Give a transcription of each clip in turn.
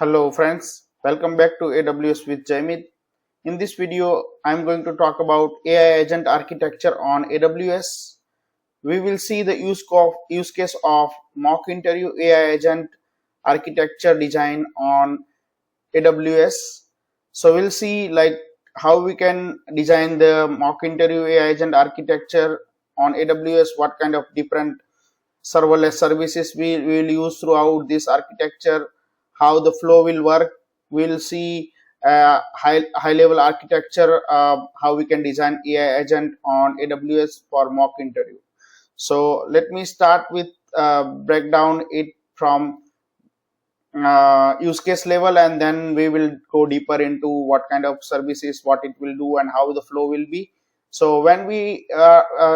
Hello friends, welcome back to AWS with Jaymit. In this video, I'm going to talk about AI agent architecture on AWS. We will see the use case of mock interview AI agent architecture design on AWS. So we'll see like how we can design the mock interview AI agent architecture on AWS, what kind of different serverless services we will use throughout this architecture, how the flow will work. We'll see high level architecture, how we can design AI agent on AWS for mock interview. So let me start with break down it from use case level, and then we will go deeper into what kind of services, what it will do, and how the flow will be. So when we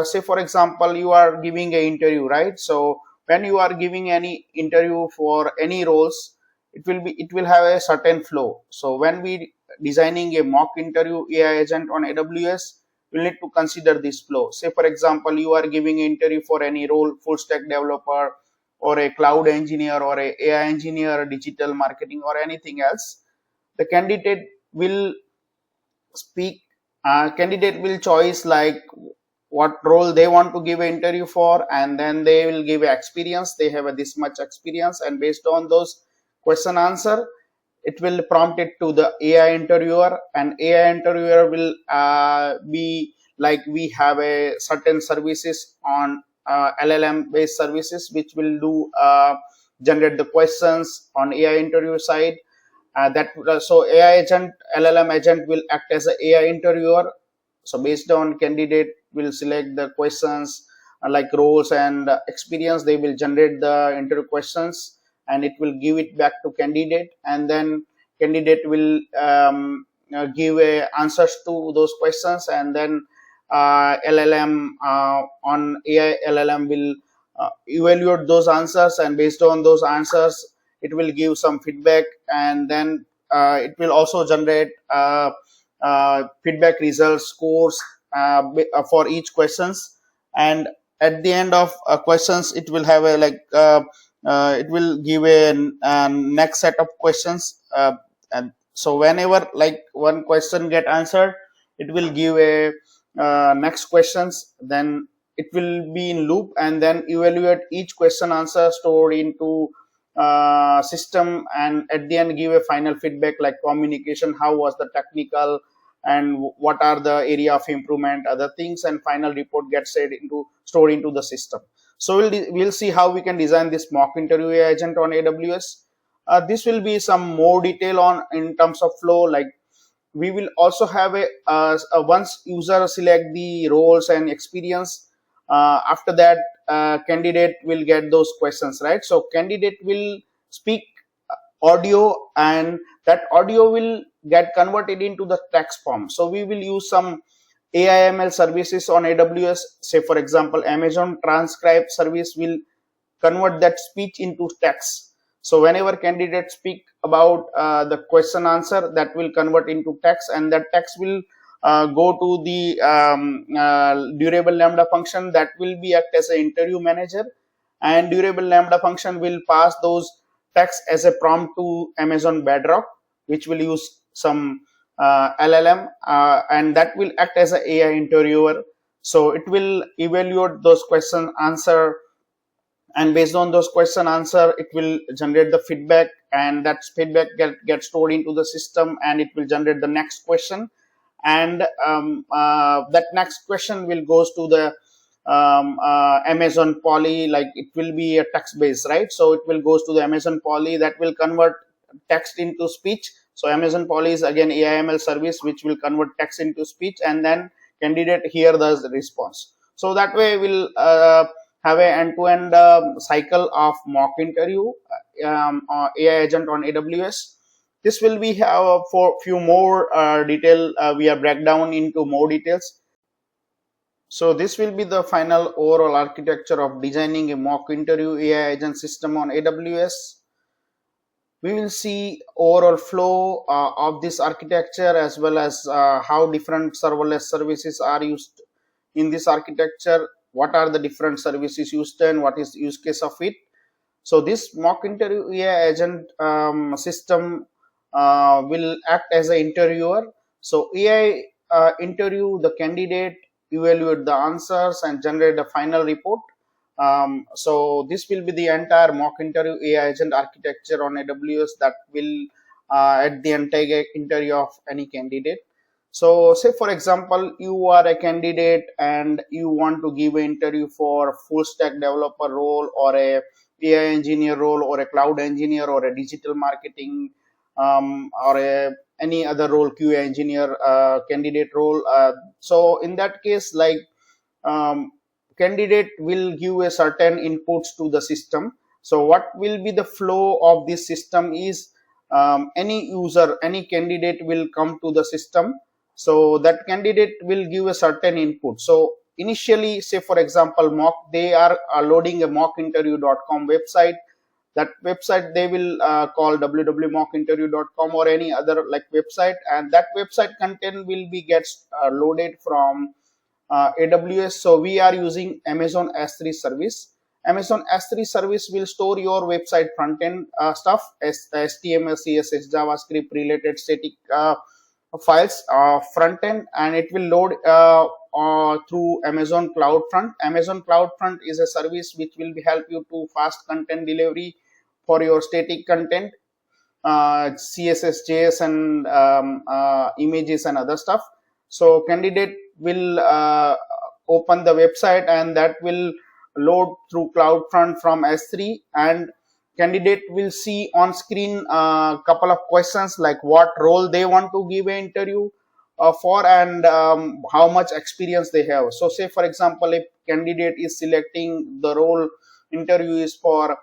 say, for example, you are giving an interview, right? So when you are giving any interview for any roles, it will have a certain flow. So when we designing a mock interview AI agent on AWS, we'll need to consider this flow. Say, for example, you are giving an interview for any role, full stack developer, or a cloud engineer, or a AI engineer, digital marketing, or anything else. The candidate will speak. Candidate will choose like what role they want to give an interview for, and then they will give an experience. They have this much experience, and based on those question answer, it will prompt it to the AI interviewer, and AI interviewer will be like, we have a certain services on LLM based services which will do generate the questions on AI interview side. So AI agent, LLM agent will act as an AI interviewer. So based on candidate will select the questions like roles and experience, they will generate the interview questions, and it will give it back to candidate, and then candidate will give answers to those questions, and then LLM on AI LLM will evaluate those answers, and based on those answers it will give some feedback, and then it will also generate feedback results, scores for each questions. And at the end of questions, it will have a it will give a next set of questions, and so whenever like one question get answered, it will give a next questions, then it will be in loop, and then evaluate each question answer stored into system, and at the end give a final feedback like communication, how was the technical, and what are the area of improvement, other things, and final report gets stored into the system. So we'll see how we can design this mock interview agent on AWS. This will be some more detail on in terms of flow. Like, we will also have a once user select the roles and experience, after that candidate will get those questions, right? So candidate will speak audio, and that audio will get converted into the text form. So we will use some AIML services on AWS. Say, for example, Amazon transcribe service will convert that speech into text. So whenever candidates speak about the question answer, that will convert into text, and that text will go to the Durable Lambda function that will be act as an interview manager, and Durable Lambda function will pass those text as a prompt to Amazon Bedrock, which will use some LLM, and that will act as an AI interviewer. So it will evaluate those question answer, and based on those question answer, it will generate the feedback, and that feedback get stored into the system, and it will generate the next question, and that next question will goes to the Amazon Poly, like it will be a text based, right? So it will goes to the Amazon Poly that will convert text into speech. So Amazon Poly is again AIML service which will convert text into speech, and then candidate here does the response. So that way we'll have a end-to-end cycle of mock interview AI agent on AWS. This will be for few more detail. We are break down into more details. So this will be the final overall architecture of designing a mock interview AI agent system on AWS. We will see overall flow of this architecture, as well as how different serverless services are used in this architecture, what are the different services used, and what is the use case of it. So this mock interview AI agent system will act as an interviewer. So AI interview the candidate, evaluate the answers, and generate the final report. So this will be the entire mock interview AI agent architecture on AWS that will at the entire interview of any candidate. So say for example, you are a candidate and you want to give an interview for full stack developer role, or a AI engineer role, or a cloud engineer, or a digital marketing, or any other role, QA engineer candidate role. So in that case, like, um, candidate will give a certain inputs to the system. So what will be the flow of this system is, any user, any candidate will come to the system. So that candidate will give a certain input. So initially, say for example, they are loading a mockinterview.com website. That website they will call www.mockinterview.com or any other like website, and that website content will be gets loaded from AWS. So we are using Amazon S3 service. Amazon S3 service will store your website front end stuff, HTML, CSS, JavaScript related static files front end, and it will load through Amazon CloudFront. Amazon CloudFront is a service which will be help you to fast content delivery for your static content, CSS, JS, and images and other stuff. So candidate will open the website, and that will load through CloudFront from S3, and candidate will see on screen a couple of questions like what role they want to give an interview for, and how much experience they have. So say for example, if candidate is selecting the role, interview is for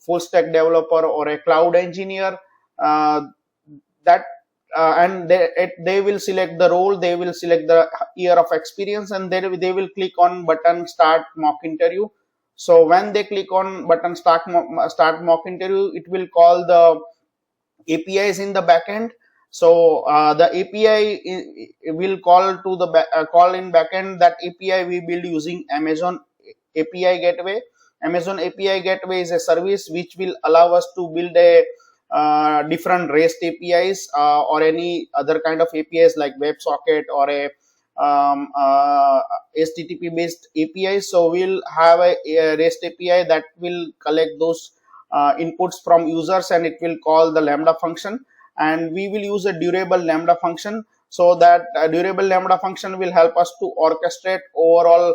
full stack developer or a cloud engineer, that and they will select the role, they will select the year of experience, and they will click on button start mock interview. So when they click on button start mock interview, it will call the APIs in the backend. So the API will call to the call in backend. That API we build using Amazon API Gateway. Amazon API Gateway is a service which will allow us to build a different REST APIs or any other kind of APIs like WebSocket or a HTTP based API. So we'll have a REST API that will collect those inputs from users, and it will call the Lambda function, and we will use a durable Lambda function. So that durable Lambda function will help us to orchestrate overall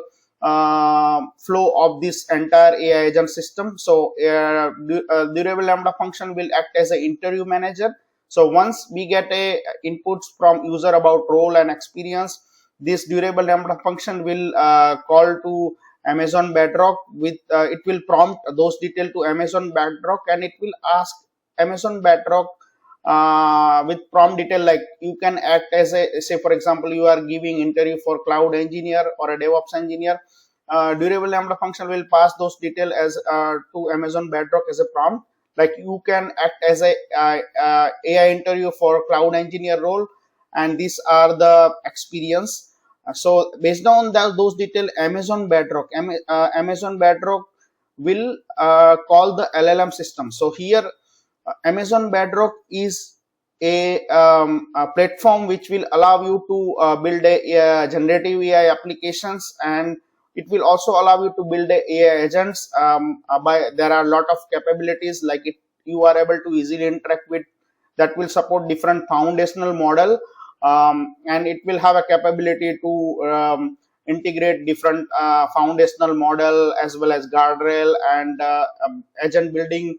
flow of this entire AI agent system. So durable Lambda function will act as an interview manager. So once we get a inputs from user about role and experience, this durable Lambda function will call to Amazon Bedrock with it will prompt those details to Amazon Bedrock, and it will ask Amazon Bedrock with prompt detail like you can act as a, say for example, you are giving interview for cloud engineer or a DevOps engineer. Durable Lambda function will pass those details as to Amazon Bedrock as a prompt, like you can act as a AI interview for cloud engineer role, and these are the experience. So based on those details, Amazon Bedrock will call the LLM system. So here Amazon Bedrock is a platform which will allow you to build a generative AI applications, and it will also allow you to build AI agents. There are a lot of capabilities like you are able to easily interact with that will support different foundational model, and it will have a capability to integrate different foundational model as well as guardrail and agent building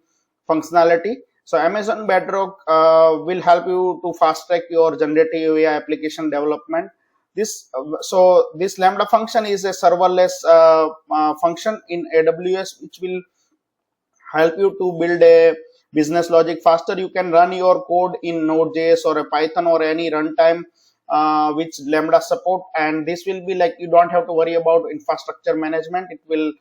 functionality. So Amazon Bedrock will help you to fast track your generative AI application development. This Lambda function is a serverless function in AWS, which will help you to build a business logic faster. You can run your code in Node.js or a Python or any runtime which Lambda support, and this will be like you don't have to worry about infrastructure management. It will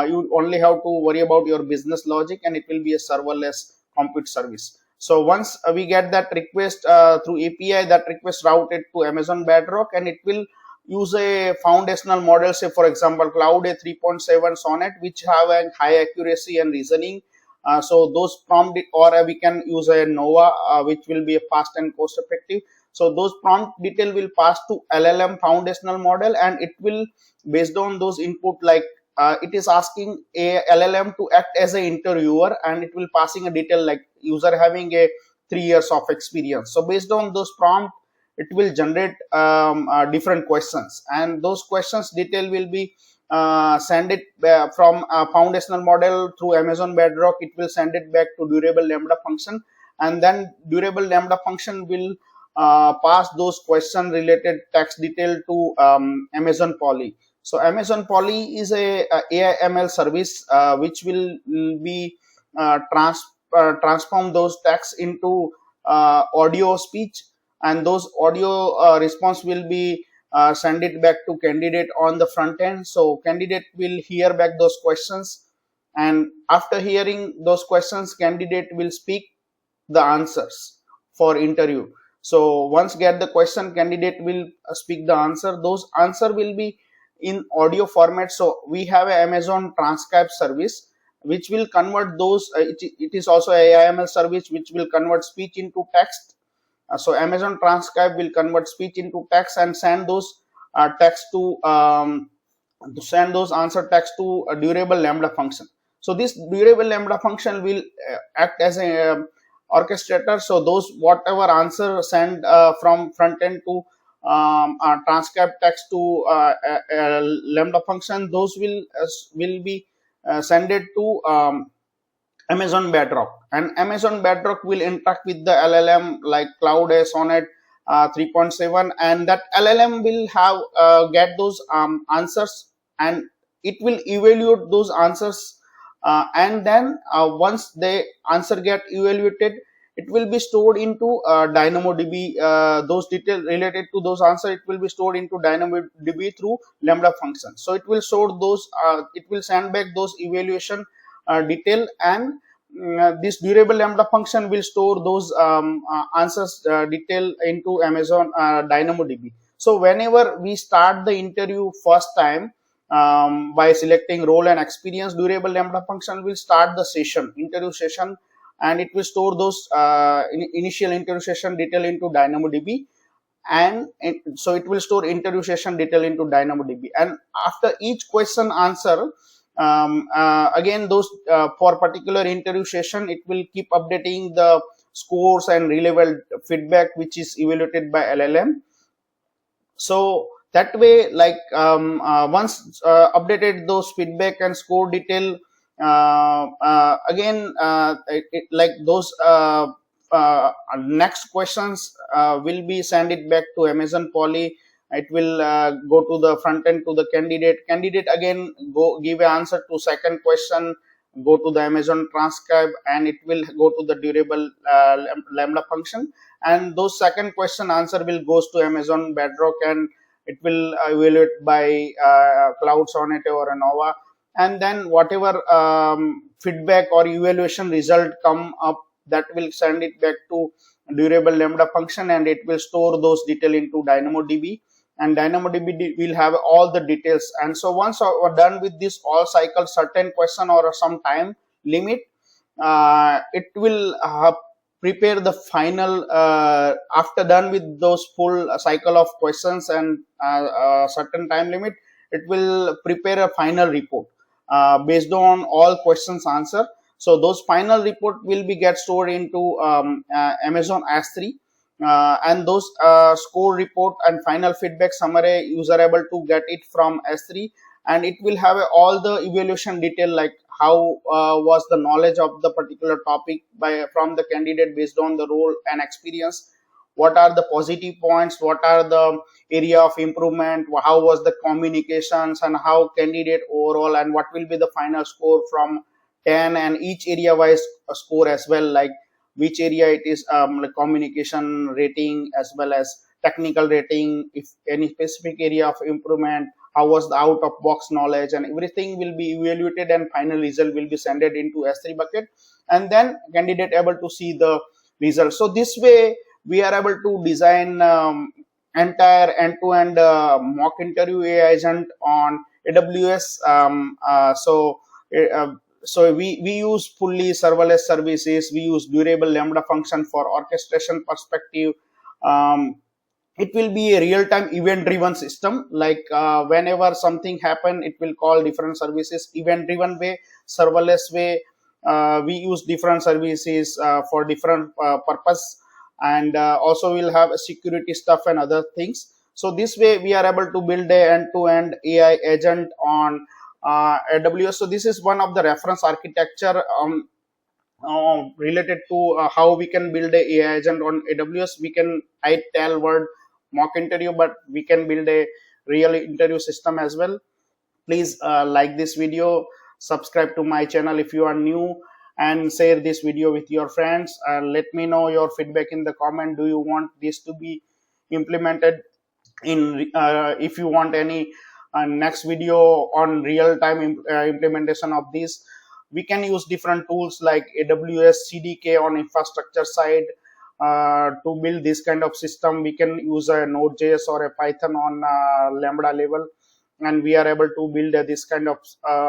you only have to worry about your business logic, and it will be a serverless compute service. So once we get that request through API, that request routed to Amazon Bedrock, and it will use a foundational model, say for example Cloud A 3.7 Sonnet, which have a high accuracy and reasoning. So those prompt, or we can use a Nova, which will be a fast and cost effective. So those prompt detail will pass to LLM foundational model, and it will, based on those input, like it is asking a LLM to act as an interviewer, and it will passing a detail like user having a 3 years of experience. So based on those prompt, it will generate different questions, and those questions detail will be send it from a foundational model through Amazon Bedrock. It will send it back to Durable Lambda function, and then Durable Lambda function will pass those question related text detail to Amazon Poly. So Amazon Poly is a AI ML service which will be transform those text into audio speech, and those audio response will be send it back to candidate on the front end. So candidate will hear back those questions, and after hearing those questions, candidate will speak the answers for interview. So once get the question, candidate will speak the answer. Those answer will be in audio format. So we have an Amazon transcribe service which will convert those. It is also a AIML service which will convert speech into text. So Amazon transcribe will convert speech into text and send those text to send those answer text to a Durable Lambda function. So this Durable Lambda function will act as a orchestrator. So those whatever answer send from front end to transcribe text to Lambda function, those will be send it to Amazon Bedrock, and Amazon Bedrock will interact with the LLM like Cloud Sonnet 3.7, and that LLM will have get those answers, and it will evaluate those answers, and then once the answer get evaluated, it will be stored into DynamoDB. Those details related to those answers, it will be stored into DynamoDB through Lambda function. So it will store those, it will send back those evaluation detail, and this Durable Lambda function will store those answers detail into Amazon DynamoDB. So whenever we start the interview first time, by selecting role and experience, Durable Lambda function will start the interview session, and it will store those initial interview session detail into DynamoDB, and so it will store interview session detail into DynamoDB, and after each question answer, again those for particular interview session, it will keep updating the scores and relevant feedback which is evaluated by LLM. So that way, like once updated those feedback and score detail, again like those next questions will be send it back to Amazon Poly. It will go to the front end to the candidate again go give an answer to second question, go to the Amazon transcribe, and it will go to the Durable Lambda function, and those second question answer will goes to Amazon Bedrock, and it will evaluate by Cloud Sonnet or Nova, and then whatever feedback or evaluation result come up, that will send it back to Durable Lambda function, and it will store those detail into DynamoDB, and DynamoDB will have all the details. And so once we're done with this all cycle, certain question or some time limit, it will prepare the final after done with those full cycle of questions and certain time limit, it will prepare a final report based on all questions answer. So those final report will be get stored into Amazon S3, and those score report and final feedback summary user able to get it from S3, and it will have all the evaluation detail like how was the knowledge of the particular topic from the candidate based on the role and experience, what are the positive points, what are the area of improvement, how was the communications, and how candidate overall, and what will be the final score from 10, and each area wise score as well, like which area it is like communication rating as well as technical rating, if any specific area of improvement, how was the out of box knowledge, and everything will be evaluated, and final result will be sent into S3 bucket, and then candidate able to see the result. So this way we are able to design entire end-to-end mock interview AI agent on AWS. So we use fully serverless services. We use durable lambda function for orchestration perspective. It will be a real-time event-driven system. Like whenever something happen, it will call different services. Event-driven way, serverless way. We use different services for different purpose, and also we'll have security stuff and other things. So this way we are able to build a end-to-end AI agent on AWS. So this is one of the reference architecture related to how we can build a AI agent on AWS. We can tell word mock interview, but we can build a real interview system as well. Please like this video, subscribe to my channel if you are new, and share this video with your friends. Let me know your feedback in the comment. Do you want this to be implemented in if you want any next video on real-time implementation of this? We can use different tools like AWS CDK on infrastructure side to build this kind of system. We can use a Node.js or a Python on Lambda level, and we are able to build this kind of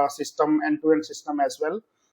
system, end-to-end system as well.